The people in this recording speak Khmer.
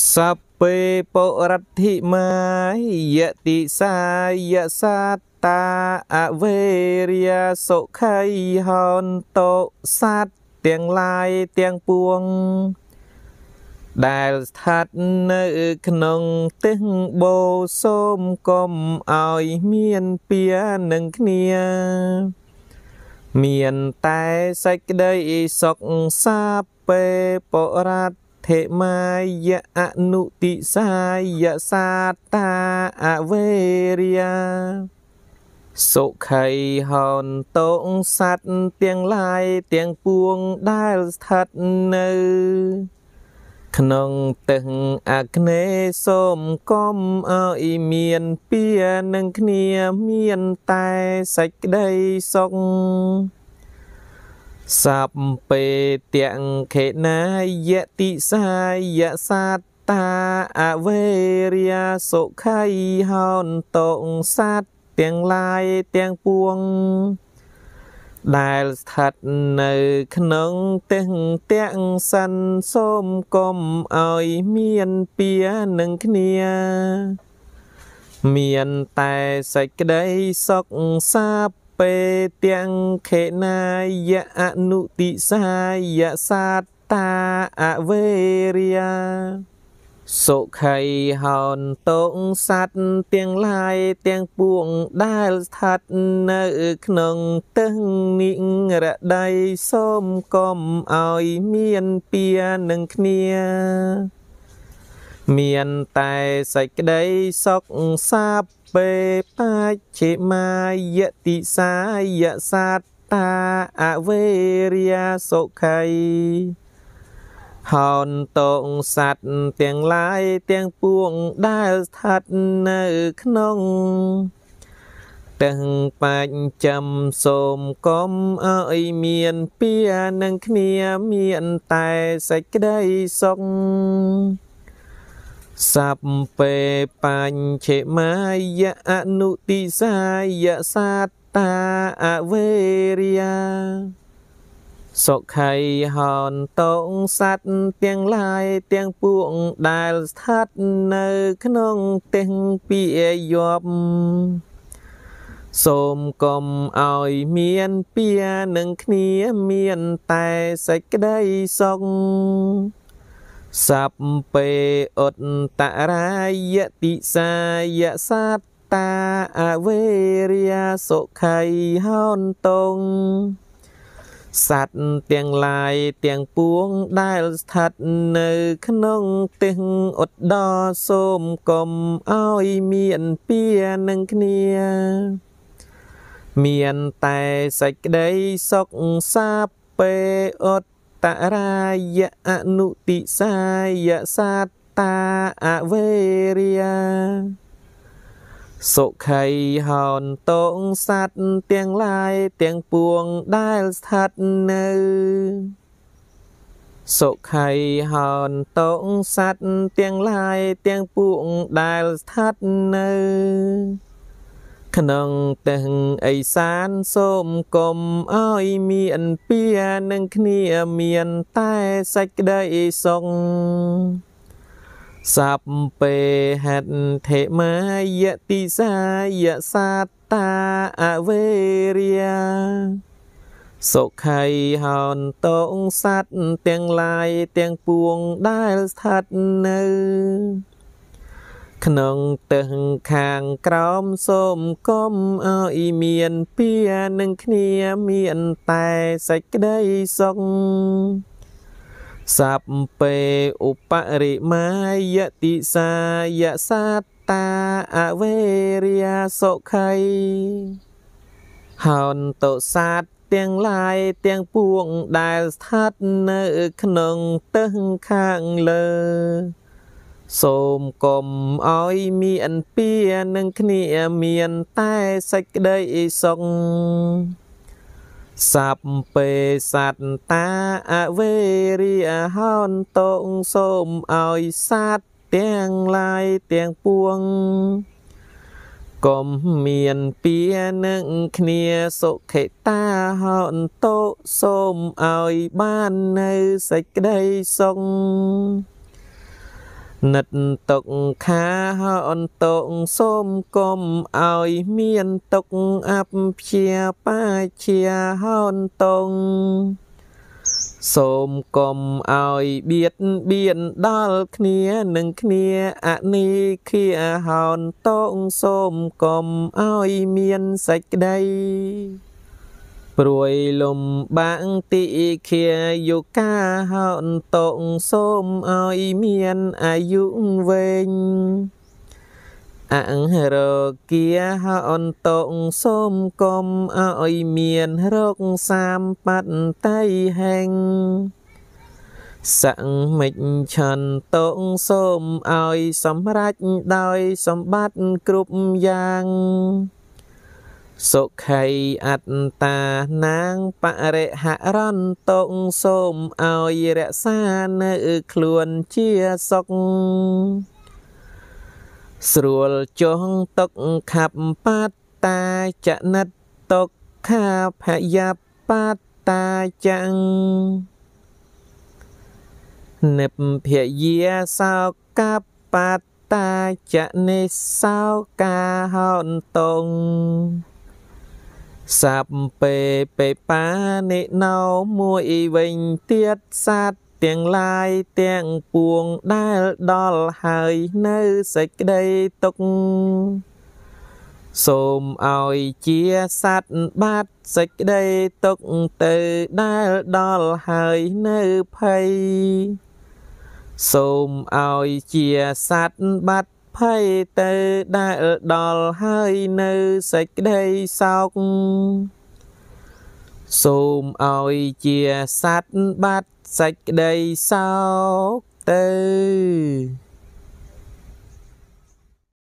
สัพเพปรัตถิมายติสายสัตตาอเวริยสุขัยหอนโตสัตเตียงลายเตียงปวงដែលស្ថិតនៅក្នុងទិសបូសូមកុំឲ្យមានពៀនឹងគ្នាមានតែសេចក្តីសុខសាពេបរថេមាយអនុតិសាយសាតាអវេរិយាសុខៃហនតងសត្វទាំងឡាយទាំងពួងដែលស្ថិតនៅក្នុងទឹកអគ្នេយ៍សូមកុំឲ្យមានពៀនឹងគ្នាមានតែសេចក្តីសុខสัพเพទាំងខេណាយតិសាយសាត្តាអវេរិយសុខៃហនតងសត្វទាំងឡាយទាំងពួងដែលស្ថិតនៅក្នុងទិសទាំងសិនសូមកុំឲ្យមានពៀនឹងគ្នាមានតែសេចក្តីសុខសាពេទាំងខេណាយអនុតិសាយសាត្តាអវេរិយាសុខៃហនតងសត្វទាំងឡាយទាំងពួងដែលស្ថិតនៅក្នុងទិសនិរដីសូមកុំឲ្យមានពៀនឹងគ្នាមានតែសេចក្តីសុខសាពេបច្ឆិមាយតិសាយសាត្តាអវេរិយសុខៃហនតងសត្វទាំងឡាយទាំងពួងដែលស្ថិតនៅក្នុងទាំងបច្ចំសូមកុំឲ្យមានពៀនឹងគ្នាមានតែសេចក្តីសុខสัพเพปัญเฉมายะอนุติสายะสัตตาอเวริยาសុខៃហនតងសត្វទាំងឡាយទាំងពួងដែលស្ថិតនៅក្នុងទិសពាយប់សូមកុំឲ្យមានពៀនឹងគ្នាមានតែសេចក្តីសុខสัพเพឧត្តរាយតិសាយសាត្តាអវេរិយសុខៃហនតងសត្វទាំងឡាយទាំងពួងដែលស្ថិតនៅក្នុងទិសឧត្តរសូមកុំឲ្យមានពៀនឹងគ្នាមានតែសេចក្តីសុខសាពេឧត្តរាយអនុតិសាយសាត្តាអវេរិយាសុខៃហនតងសត្វទាំងឡាយទាំងពួងដែលស្ថិតនៅសុខៃហនតងសត្វទាំងឡាយទាំងពួងដែលស្ថិតនៅក្នុងទាំងអេសានសូមកុំឲ្យមានពៀនឹងគ្នាមានតែសេចក្តីសុខสัพเพហត្ថេមាយតិសាយសាត្តាអវេរិយាសុខៃហនតងសត្វទាំងឡាយទាំងពួងដែលស្ថិតនៅក្នុងទិសខាងក្រោមសូមកុំឲ្យមានពៀនឹងគ្នាមានតែសេចក្តីសុខสัพเพឧបរិមាយតិសាយសាត្តាអវេរិយសុខៃហនតសត្វទាំងឡាយទាំងពួងដែលស្ថិតនៅក្នុងទិសខាងលើសូមកុំឲ្យមានពៀនឹងគ្នាមានតែសេចក្តីសុខสัพเพสัตតាអវេរិយហនតងសូមឲ្យសត្វទាំងឡាយទាំងពួងកុំមានពៀនឹងគ្នាសុខេតាហនតោសូមឲ្យបាននៅសេចក្តីសុខ និតតុកខាអន្តងសូមកុំឲ្យមានតុកអព្យាបញ្ជាហន្តងសូមកុំឲ្យបៀតបៀនដល់គ្នានឹងគ្នាអនីគាហន្តងសូមកុំឲ្យមានសេចក្តីព្រួយលំបាំងទីខាយុកាហន្តងសូមឲ្យមានអាយុវែងអង្រគាហន្តងសូមកុំឲ្យមានរោគសម្បត្តិហែងសង្មិច្ឆន្តងសូមឲ្យសម្រេចដោយសម្បត្តិគ្រប់យ៉ាងសុខៃអត្តានាងបរិហរន្តងសូមឲ្យរក្សានៅខ្លួនជាសុខស្រួលចុងតុកខាប់បាតាចនិតតុកខាភយបាតាចាំងនិព្វយាសោកាបាតាចនិសោកាហន្តងសាប់ពេបានិណោមួយវិញទៀតសត្វទាំងឡាយទាំងពួងដែលដល់ហើយនៅសេចក្តីទុក្ខសូមឲ្យជាសត្វបាត់សេចក្តីទុក្ខទៅដែលដល់ហើយនៅភ័យសូមឲ្យជាសត្វបាត់ភ័យទៅដែលដល់ហើយនៅសេចក្តីសោកសូមឲ្យជាសត្វបាត់សេចក្តីសោកទៅ